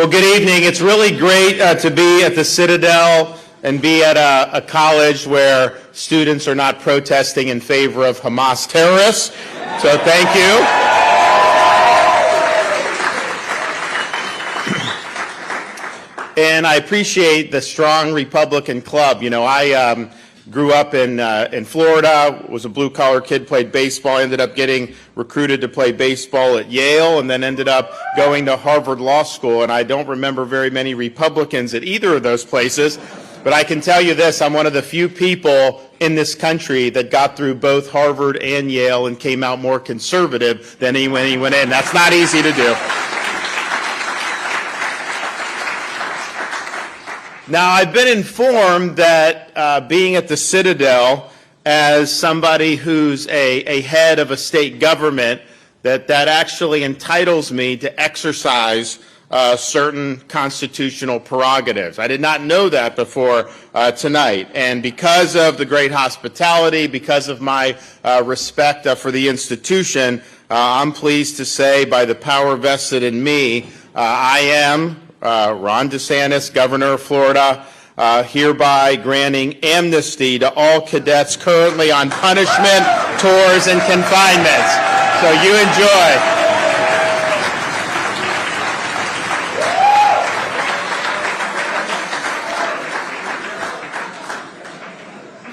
Well, good evening. It's really great to be at the Citadel and be at a college where students are not protesting in favor of Hamas terrorists. So thank you. And I appreciate the strong Republican club. You know, I grew up in Florida, was a blue-collar kid, played baseball, ended up getting recruited to play baseball at Yale, and then ended up going to Harvard Law School. And I don't remember very many Republicans at either of those places. But I can tell you this, I'm one of the few people in this country that got through both Harvard and Yale and came out more conservative than anyone he went in. That's not easy to do. Now, I've been informed that being at the Citadel as somebody who's a head of a state government, that actually entitles me to exercise certain constitutional prerogatives. I did not know that before tonight. And because of the great hospitality, because of my respect for the institution, I'm pleased to say, by the power vested in me, I am Ron DeSantis, Governor of Florida, hereby granting amnesty to all cadets currently on punishment, tours, and confinements. So you enjoy.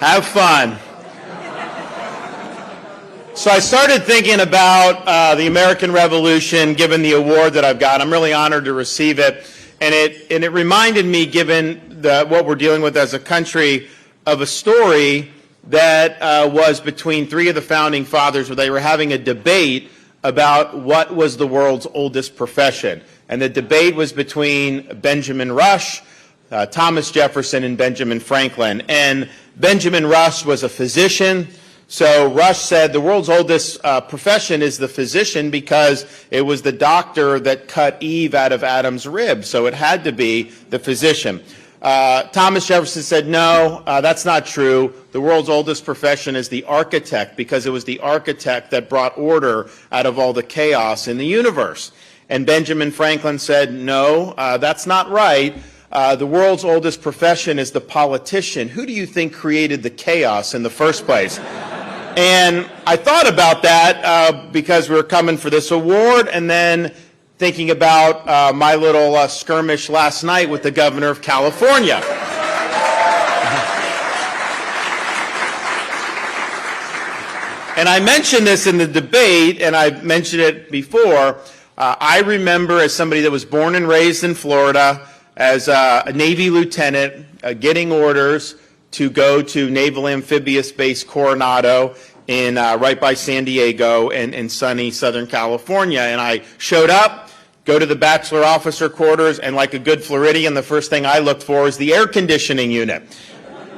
Have fun. So I started thinking about the American Revolution, given the award that I've got. I'm really honored to receive it. And it reminded me, given what we're dealing with as a country, of a story that was between three of the founding fathers, where they were having a debate about what was the world's oldest profession. And the debate was between Benjamin Rush, Thomas Jefferson, and Benjamin Franklin. And Benjamin Rush was a physician. So Rush said the world's oldest profession is the physician because it was the doctor that cut Eve out of Adam's rib. So it had to be the physician. Thomas Jefferson said, no, that's not true. The world's oldest profession is the architect, because it was the architect that brought order out of all the chaos in the universe. And Benjamin Franklin said, no, that's not right. The world's oldest profession is the politician. Who do you think created the chaos in the first place? And I thought about that because we were coming for this award, and then thinking about my little skirmish last night with the governor of California. And I mentioned this in the debate, and I've mentioned it before. I remember, as somebody that was born and raised in Florida, as a Navy lieutenant, getting orders to go to Naval Amphibious Base Coronado in right by San Diego in sunny Southern California. And I showed up, go to the bachelor officer quarters, and like a good Floridian, the first thing I looked for is the air conditioning unit.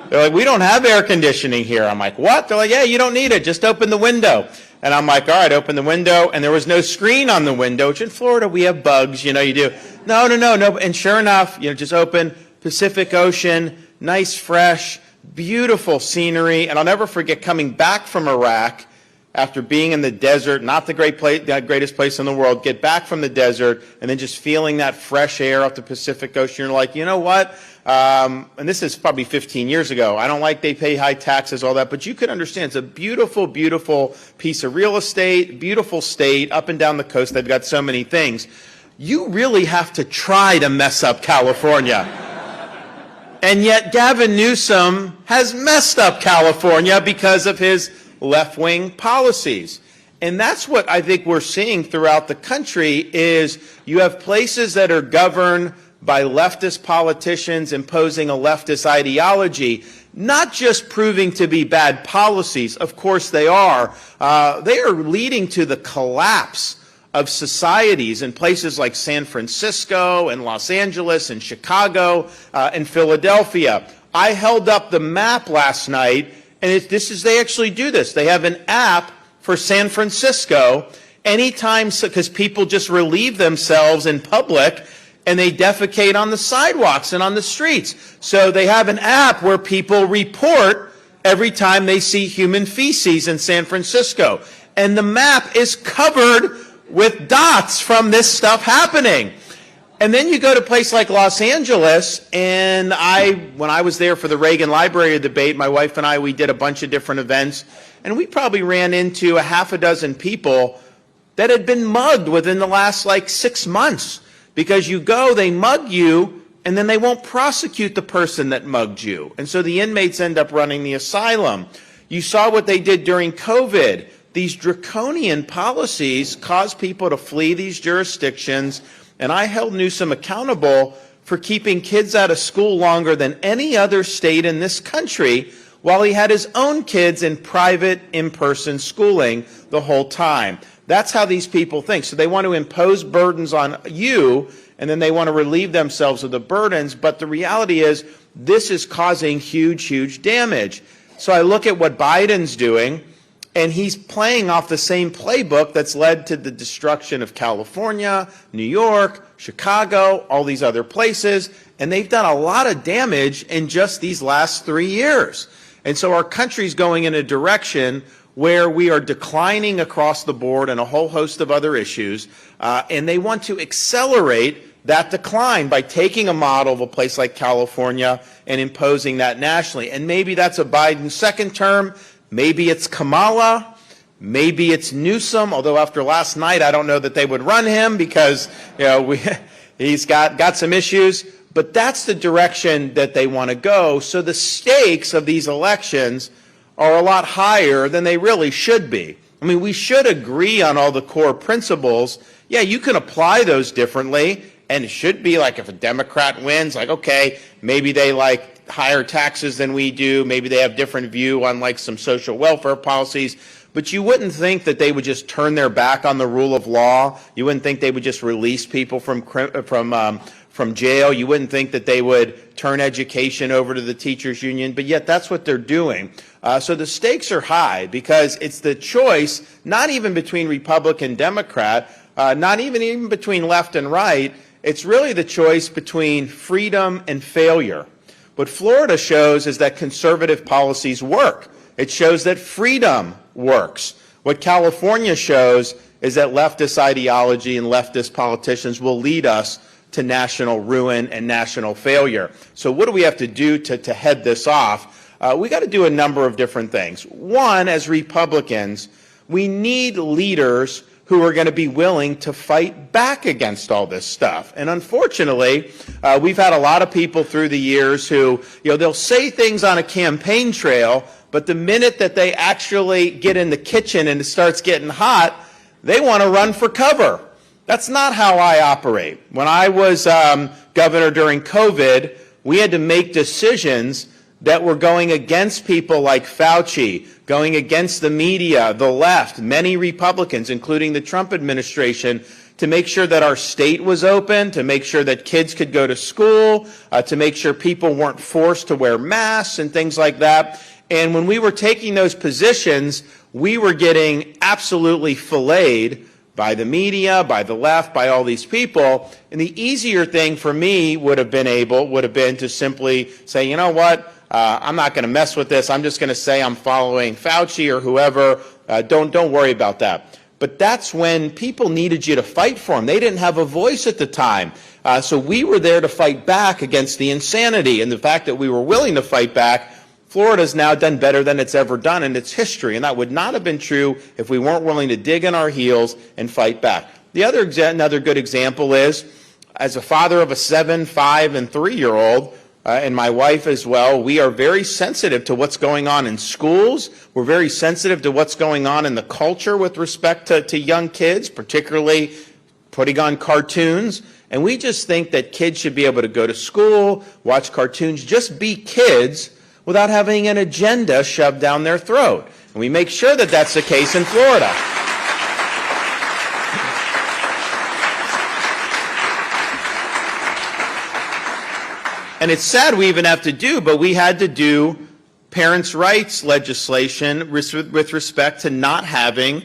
They're like, we don't have air conditioning here. I'm like, what? They're like, yeah, you don't need it. Just open the window. And I'm like, all right, open the window. And there was no screen on the window, which in Florida we have bugs, you know, you do. No. And sure enough, you know, just open, Pacific Ocean, nice, fresh, beautiful scenery. And I'll never forget coming back from Iraq after being in the desert, not the greatest place in the world, get back from the desert, and then just feeling that fresh air off the Pacific Ocean. You're like, you know what? And this is probably 15 years ago. I don't like they pay high taxes, all that, but you can understand it's a beautiful, beautiful piece of real estate, beautiful state, up and down the coast. They've got so many things. You really have to try to mess up California. And yet Gavin Newsom has messed up California because of his left-wing policies. And that's what I think we're seeing throughout the country is you have places that are governed by leftist politicians imposing a leftist ideology, not just proving to be bad policies. Of course they are. They are leading to the collapse of societies in places like San Francisco and Los Angeles and Chicago and Philadelphia. I held up the map last night, and they actually do this. They have an app for San Francisco anytime, because people just relieve themselves in public and they defecate on the sidewalks and on the streets. So they have an app where people report every time they see human feces in San Francisco. And the map is covered with dots from this stuff happening. And then you go to a place like Los Angeles, and when I was there for the Reagan Library debate, my wife and I, we did a bunch of different events, and we probably ran into a half a dozen people that had been mugged within the last like 6 months. Because you go, they mug you, and then they won't prosecute the person that mugged you. And so the inmates end up running the asylum. You saw what they did during COVID. These draconian policies caused people to flee these jurisdictions, and I held Newsom accountable for keeping kids out of school longer than any other state in this country, while he had his own kids in private in-person schooling the whole time. That's how these people think. So they want to impose burdens on you, and then they want to relieve themselves of the burdens. But the reality is this is causing huge, huge damage. So I look at what Biden's doing, and he's playing off the same playbook that's led to the destruction of California, New York, Chicago, all these other places. And they've done a lot of damage in just these last 3 years. And so our country's going in a direction where we are declining across the board and a whole host of other issues. And they want to accelerate that decline by taking a model of a place like California and imposing that nationally. And maybe that's a Biden second term. Maybe it's Kamala, maybe it's Newsom, although after last night I don't know that they would run him because he's got some issues. But that's the direction that they want to go. So the stakes of these elections are a lot higher than they really should be. I mean, we should agree on all the core principles. Yeah, you can apply those differently, and it should be like if a Democrat wins, like, okay, maybe they like higher taxes than we do. Maybe they have different view on like some social welfare policies. But you wouldn't think that they would just turn their back on the rule of law. You wouldn't think they would just release people from jail. You wouldn't think that they would turn education over to the teachers union. But yet that's what they're doing. So the stakes are high because it's the choice, not even between Republican, Democrat, not even between left and right. It's really the choice between freedom and failure. What Florida shows is that conservative policies work. It shows that freedom works. What California shows is that leftist ideology and leftist politicians will lead us to national ruin and national failure. So what do we have to do to head this off? We got to do a number of different things. One, as Republicans, we need leaders who are going to be willing to fight back against all this stuff. And unfortunately, we've had a lot of people through the years who, they'll say things on a campaign trail, but the minute that they actually get in the kitchen and it starts getting hot, they want to run for cover. That's not how I operate. When I was governor during COVID, we had to make decisions that were going against people like Fauci, going against the media, the left, many Republicans, including the Trump administration, to make sure that our state was open, to make sure that kids could go to school, to make sure people weren't forced to wear masks and things like that. And when we were taking those positions, we were getting absolutely filleted by the media, by the left, by all these people. And the easier thing for me would have been to simply say, you know what? I'm not going to mess with this. I'm just going to say I'm following Fauci or whoever. Don't worry about that. But that's when people needed you to fight for them. They didn't have a voice at the time. So we were there to fight back against the insanity. And the fact that we were willing to fight back, Florida's now done better than it's ever done in its history. And that would not have been true if we weren't willing to dig in our heels and fight back. Another good example is, as a father of a 7, 5, and 3-year-old, and my wife as well, we are very sensitive to what's going on in schools. We're very sensitive to what's going on in the culture with respect to young kids, particularly putting on cartoons. And we just think that kids should be able to go to school, watch cartoons, just be kids without having an agenda shoved down their throat. And we make sure that that's the case in Florida. And it's sad we even have to do, but we had to do parents' rights legislation with respect to not having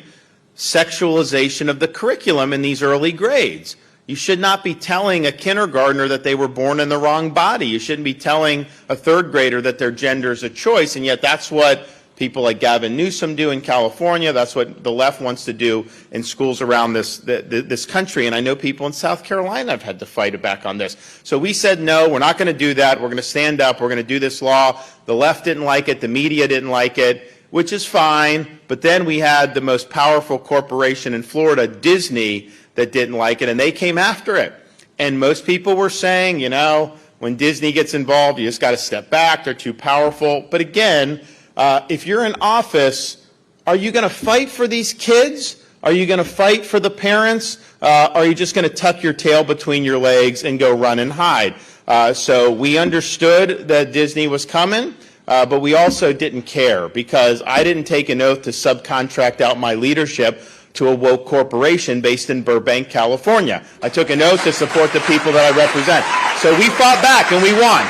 sexualization of the curriculum in these early grades. You should not be telling a kindergartner that they were born in the wrong body. You shouldn't be telling a third grader that their gender is a choice, and yet that's what people like Gavin Newsom do in California. That's what the left wants to do in schools around this country. And I know people in South Carolina have had to fight back on this. So we said, no, we're not going to do that. We're going to stand up. We're going to do this law. The left didn't like it. The media didn't like it, which is fine. But then we had the most powerful corporation in Florida, Disney, that didn't like it, and they came after it. And most people were saying, you know, when Disney gets involved, you just got to step back. They're too powerful. But again, if you're in office, are you going to fight for these kids? Are you going to fight for the parents? Are you just going to tuck your tail between your legs and go run and hide? So we understood that Disney was coming, but we also didn't care because I didn't take an oath to subcontract out my leadership to a woke corporation based in Burbank, California. I took an oath to support the people that I represent. So we fought back and we won.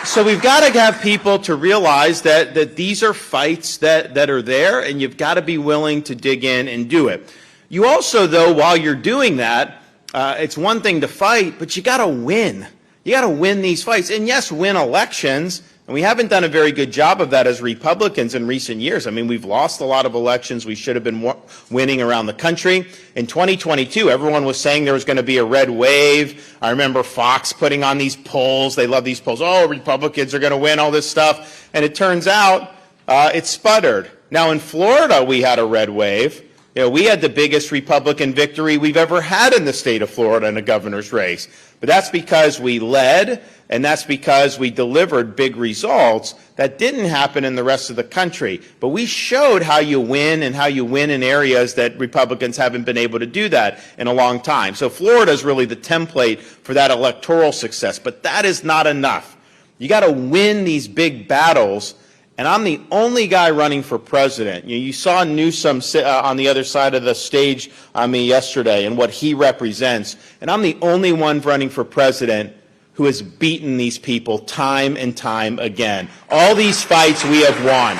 So we've got to have people to realize that these are fights that are there, and you've got to be willing to dig in and do it. You also, though, while you're doing that, it's one thing to fight, but you got to win. You got to win these fights. And yes, win elections. And we haven't done a very good job of that as Republicans in recent years. I mean, we've lost a lot of elections we should have been winning around the country. In 2022, everyone was saying there was going to be a red wave. I remember Fox putting on these polls. They love these polls. Oh, Republicans are going to win all this stuff. And it turns out it sputtered. Now, in Florida, we had a red wave. You know, we had the biggest Republican victory we've ever had in the state of Florida in a governor's race. But that's because we led, and that's because we delivered big results that didn't happen in the rest of the country. But we showed how you win and how you win in areas that Republicans haven't been able to do that in a long time. So Florida is really the template for that electoral success. But that is not enough. You got to win these big battles. And I'm the only guy running for president. You saw Newsom sit on the other side of the stage on me yesterday and what he represents. And I'm the only one running for president who has beaten these people time and time again. All these fights we have won.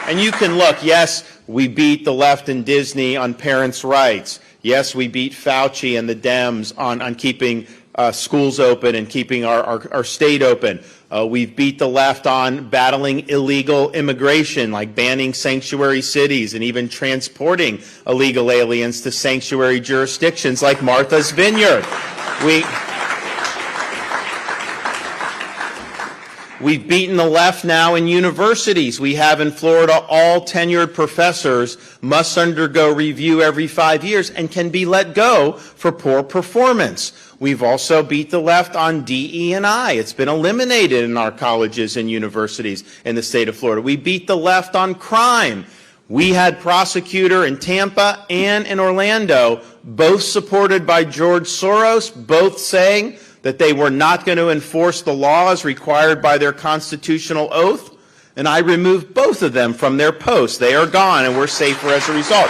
And you can look, yes, we beat the left and Disney on parents' rights. Yes, we beat Fauci and the Dems on keeping schools open and keeping our state open. We've beat the left on battling illegal immigration, like banning sanctuary cities and even transporting illegal aliens to sanctuary jurisdictions like Martha's Vineyard. We've beaten the left now in universities. We have in Florida all tenured professors must undergo review every 5 years and can be let go for poor performance. We've also beat the left on DE&I. It's been eliminated in our colleges and universities in the state of Florida. We beat the left on crime. We had prosecutor in Tampa and in Orlando, both supported by George Soros, both saying that they were not going to enforce the laws required by their constitutional oath, and I removed both of them from their posts. They are gone, and we're safer as a result.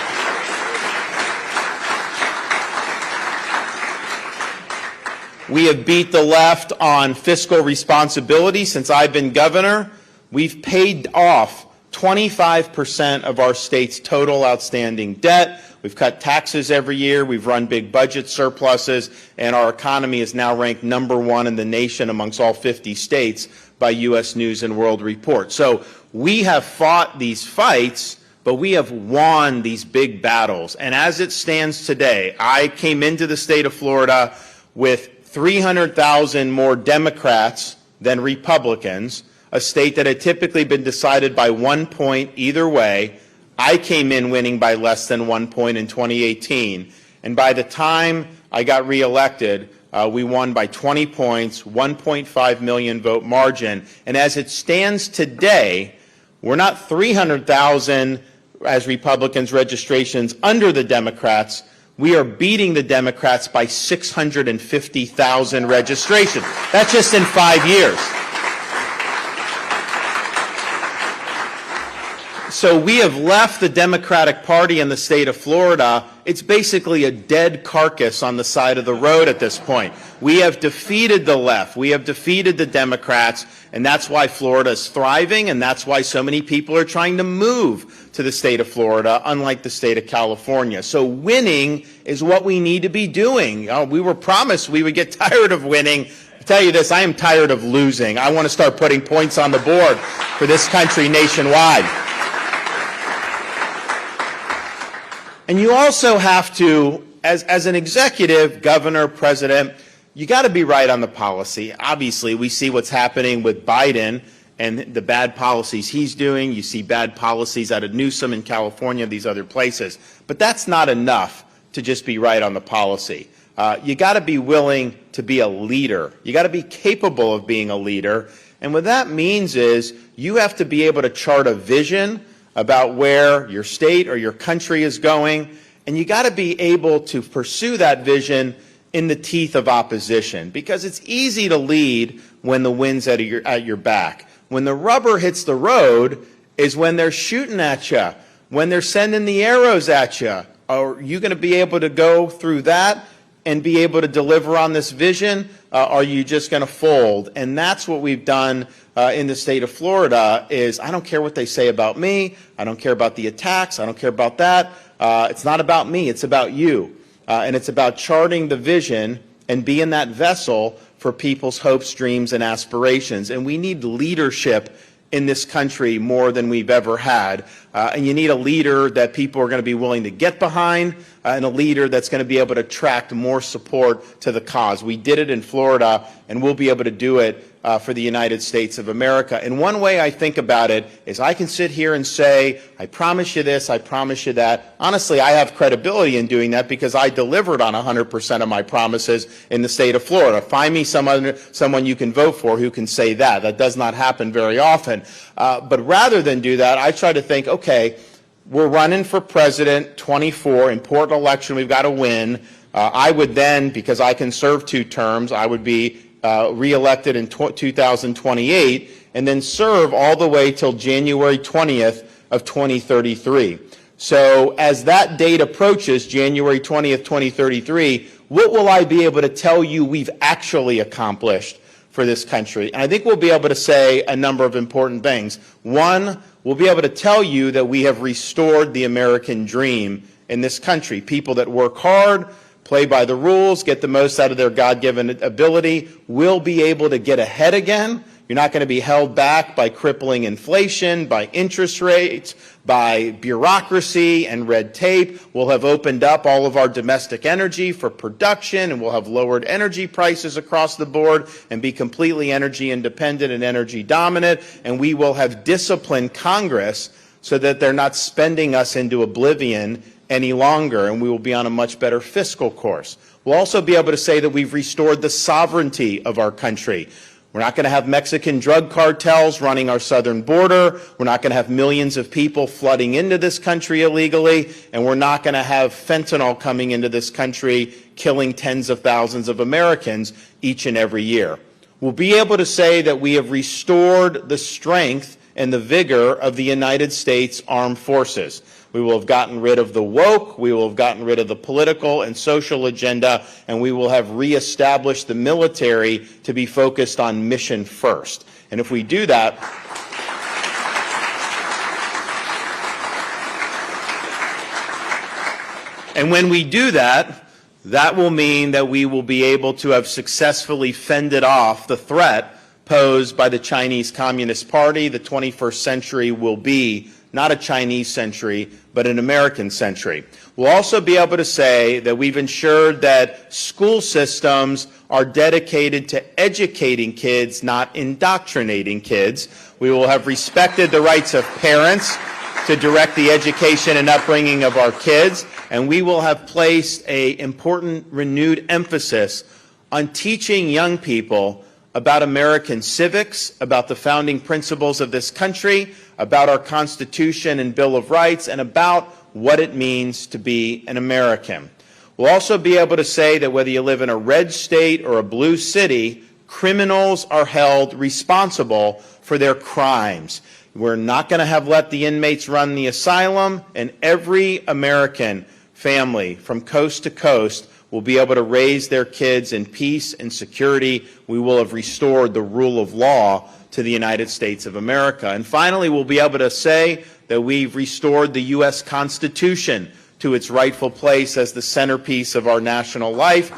We have beat the left on fiscal responsibility. Since I've been governor, we've paid off 25% of our state's total outstanding debt. We've cut taxes every year. We've run big budget surpluses, and our economy is now ranked #1 in the nation amongst all 50 states by U.S. News and World Report. So we have fought these fights, but we have won these big battles. And as it stands today, I came into the state of Florida with 300,000 more Democrats than Republicans, a state that had typically been decided by 1 point either way. I came in winning by less than 1 point in 2018, and by the time I got reelected, we won by 20 points, 1.5 million vote margin, and as it stands today, we're not 300,000 as Republicans registrations under the Democrats. We are beating the Democrats by 650,000 registrations. That's just in 5 years. So we have left the Democratic Party in the state of Florida it's basically a dead carcass on the side of the road at this point. We have defeated the left. We have defeated the Democrats, and that's why Florida is thriving, and that's why so many people are trying to move to the state of Florida, unlike the state of California. So winning is what we need to be doing. We were promised we would get tired of winning. I tell you this, I am tired of losing. I want to start putting points on the board for this country nationwide. And you also have to, as an executive, governor, president, you got to be right on the policy. Obviously, we see what's happening with Biden and the bad policies he's doing. You see bad policies out of Newsom in California, these other places. But that's not enough to just be right on the policy. You got to be willing to be a leader. You got to be capable of being a leader. And what that means is you have to be able to chart a vision about where your state or your country is going, and you got to be able to pursue that vision in the teeth of opposition, because it's easy to lead when the wind's at your back. When the rubber hits the road is when they're shooting at you, when they're sending the arrows at you. Are you going to be able to go through that and be able to deliver on this vision? Are you just going to fold? And that's what we've done in the state of Florida. Is I don't care what they say about me. I don't care about the attacks. I don't care about that. It's not about me. It's about you. And it's about charting the vision and being that vessel for people's hopes, dreams, and aspirations. And we need leadership in this country more than we've ever had. And you need a leader that people are going to be willing to get behind, and a leader that's going to be able to attract more support to the cause. We did it in Florida, and we'll be able to do it for the United States of America. And one way I think about it is I can sit here and say, I promise you this, I promise you that. Honestly, I have credibility in doing that because I delivered on 100% of my promises in the state of Florida. Find me someone you can vote for who can say that. That does not happen very often. But rather than do that, I try to think, okay, we're running for president, 24, important election, we've got to win. I would then, because I can serve 2 terms, I would be reelected in 2028 and then serve all the way till January 20th of 2033. So as that date approaches, January 20th, 2033, what will I be able to tell you we've actually accomplished for this country? And I think we'll be able to say a number of important things. One, we'll be able to tell you that we have restored the American dream in this country. People that work hard, play by the rules, get the most out of their God-given ability, will be able to get ahead again. You're not going to be held back by crippling inflation, by interest rates, by bureaucracy and red tape. We'll have opened up all of our domestic energy for production, and we'll have lowered energy prices across the board and be completely energy independent and energy dominant. And we will have disciplined Congress so that they're not spending us into oblivion any longer, and we will be on a much better fiscal course. We'll also be able to say that we've restored the sovereignty of our country. We're not going to have Mexican drug cartels running our southern border. We're not going to have millions of people flooding into this country illegally. And we're not going to have fentanyl coming into this country, killing tens of thousands of Americans each and every year. We'll be able to say that we have restored the strength and the vigor of the United States Armed Forces. We will have gotten rid of the woke, we will have gotten rid of the political and social agenda, and we will have reestablished the military to be focused on mission first. And if we do that, and when we do that, that will mean that we will be able to have successfully fended off the threat posed by the Chinese Communist Party. The 21st century will be not a Chinese century, but an American century. We'll also be able to say that we've ensured that school systems are dedicated to educating kids, not indoctrinating kids. We will have respected the rights of parents to direct the education and upbringing of our kids, and we will have placed an important renewed emphasis on teaching young people about American civics, about the founding principles of this country, about our Constitution and Bill of Rights, and about what it means to be an American. We'll also be able to say that whether you live in a red state or a blue city, criminals are held responsible for their crimes. We're not going to have let the inmates run the asylum, and every American family from coast to coast will be able to raise their kids in peace and security. We will have restored the rule of law to the United States of America. And finally, we'll be able to say that we've restored the U.S. Constitution to its rightful place as the centerpiece of our national life.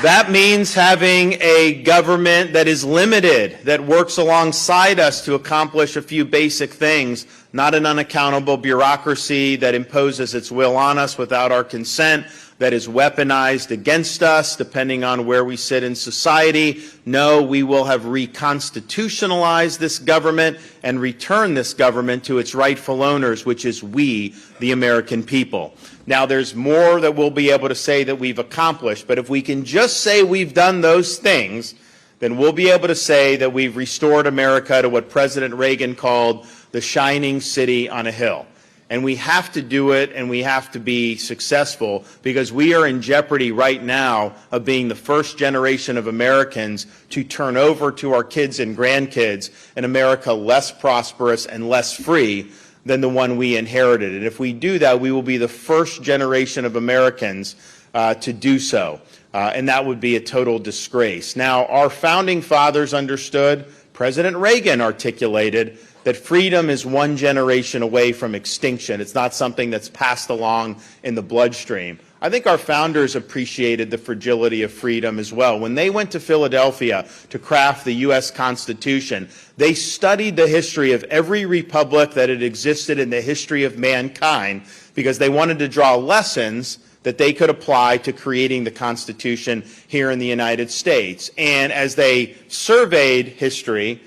That means having a government that is limited, that works alongside us to accomplish a few basic things, not an unaccountable bureaucracy that imposes its will on us without our consent, that is weaponized against us depending on where we sit in society. No, we will have reconstitutionalized this government and returned this government to its rightful owners, which is we, the American people. Now, there's more that we'll be able to say that we've accomplished, but if we can just say we've done those things, then we'll be able to say that we've restored America to what President Reagan called the shining city on a hill. And we have to do it, and we have to be successful, because we are in jeopardy right now of being the first generation of Americans to turn over to our kids and grandkids an America less prosperous and less free than the one we inherited. And if we do that, we will be the first generation of Americans to do so. And that would be a total disgrace. Now, our founding fathers understood, President Reagan articulated, that freedom is one generation away from extinction. It's not something that's passed along in the bloodstream. I think our founders appreciated the fragility of freedom as well. When they went to Philadelphia to craft the U.S. Constitution, they studied the history of every republic that had existed in the history of mankind, because they wanted to draw lessons that they could apply to creating the Constitution here in the United States. And as they surveyed history,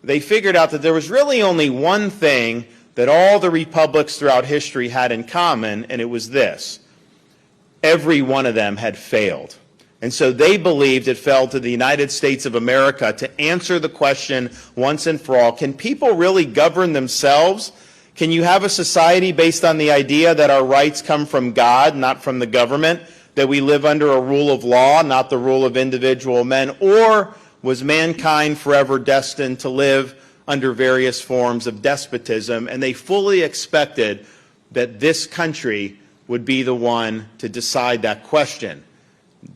they figured out that there was really only one thing that all the republics throughout history had in common, and it was this: every one of them had failed. And so they believed it fell to the United States of America to answer the question once and for all: can people really govern themselves? Can you have a society based on the idea that our rights come from God, not from the government, that we live under a rule of law, not the rule of individual men? Or was mankind forever destined to live under various forms of despotism? And they fully expected that this country would be the one to decide that question.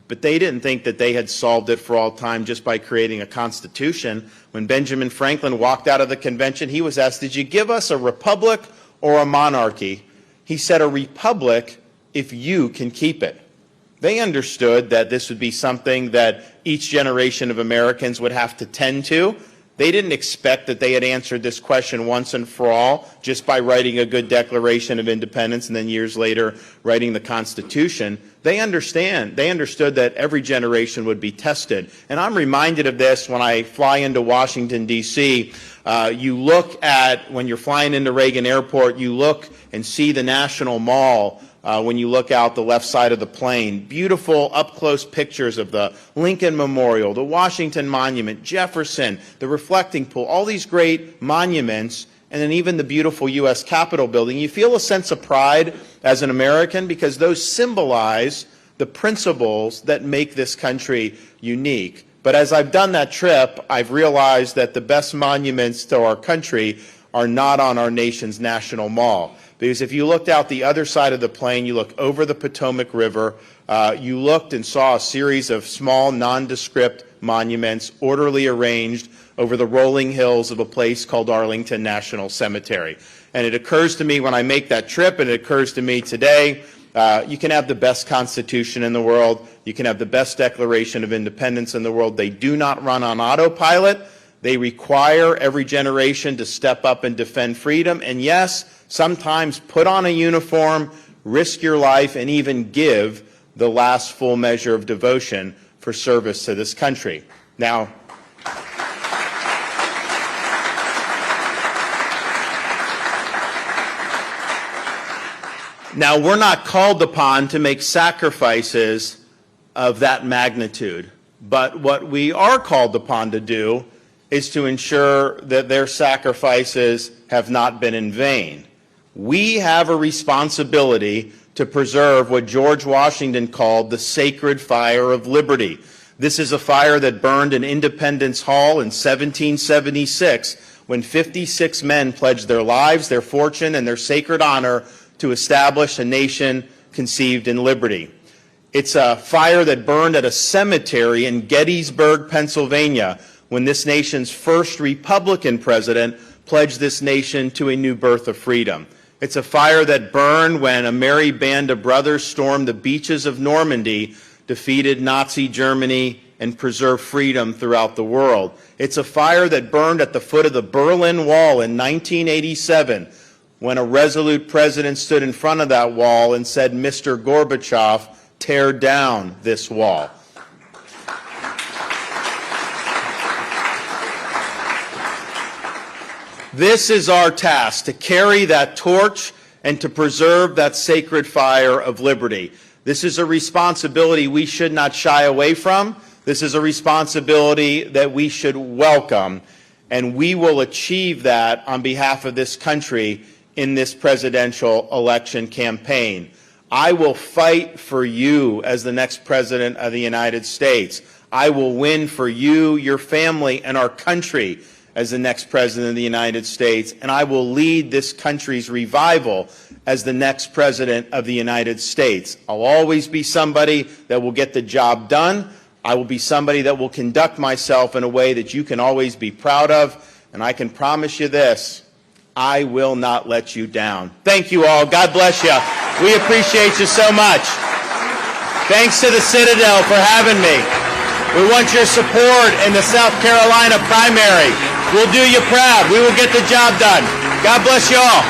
But they didn't think that they had solved it for all time just by creating a constitution. When Benjamin Franklin walked out of the convention, he was asked, "Did you give us a republic or a monarchy?" He said, "A republic if you can keep it." They understood that this would be something that each generation of Americans would have to tend to. They didn't expect that they had answered this question once and for all just by writing a good Declaration of Independence and then years later writing the Constitution. They understood that every generation would be tested. And I'm reminded of this when I fly into Washington, D.C. You look at, when you're flying into Reagan Airport, you look and see the National Mall. When you look out the left side of the plane, beautiful up-close pictures of the Lincoln Memorial, the Washington Monument, Jefferson, the reflecting pool, all these great monuments, and then even the beautiful U.S. Capitol building. You feel a sense of pride as an American because those symbolize the principles that make this country unique. But as I've done that trip, I've realized that the best monuments to our country are not on our nation's national mall. Because if you looked out the other side of the plane, you look over the Potomac River, you looked and saw a series of small, nondescript monuments orderly arranged over the rolling hills of a place called Arlington National Cemetery. And it occurs to me when I make that trip, and it occurs to me today, you can have the best Constitution in the world, you can have the best Declaration of Independence in the world. They do not run on autopilot. They require every generation to step up and defend freedom. And yes, sometimes put on a uniform, risk your life, and even give the last full measure of devotion for service to this country. Now, we're not called upon to make sacrifices of that magnitude, but what we are called upon to do is to ensure that their sacrifices have not been in vain. We have a responsibility to preserve what George Washington called the sacred fire of liberty. This is a fire that burned in Independence Hall in 1776 when 56 men pledged their lives, their fortune, and their sacred honor to establish a nation conceived in liberty. It's a fire that burned at a cemetery in Gettysburg, Pennsylvania, when this nation's first Republican president pledged this nation to a new birth of freedom. It's a fire that burned when a merry band of brothers stormed the beaches of Normandy, defeated Nazi Germany, and preserved freedom throughout the world. It's a fire that burned at the foot of the Berlin Wall in 1987, when a resolute president stood in front of that wall and said, "Mr. Gorbachev, tear down this wall." This is our task, to carry that torch and to preserve that sacred fire of liberty. This is a responsibility we should not shy away from. This is a responsibility that we should welcome, and we will achieve that on behalf of this country in this presidential election campaign. I will fight for you as the next President of the United States. I will win for you, your family, and our country as the next President of the United States, and I will lead this country's revival as the next President of the United States. I'll always be somebody that will get the job done. I will be somebody that will conduct myself in a way that you can always be proud of, and I can promise you this: I will not let you down. Thank you all. God bless you. We appreciate you so much. Thanks to the Citadel for having me. We want your support in the South Carolina primary. We'll do you proud. We will get the job done. God bless you all.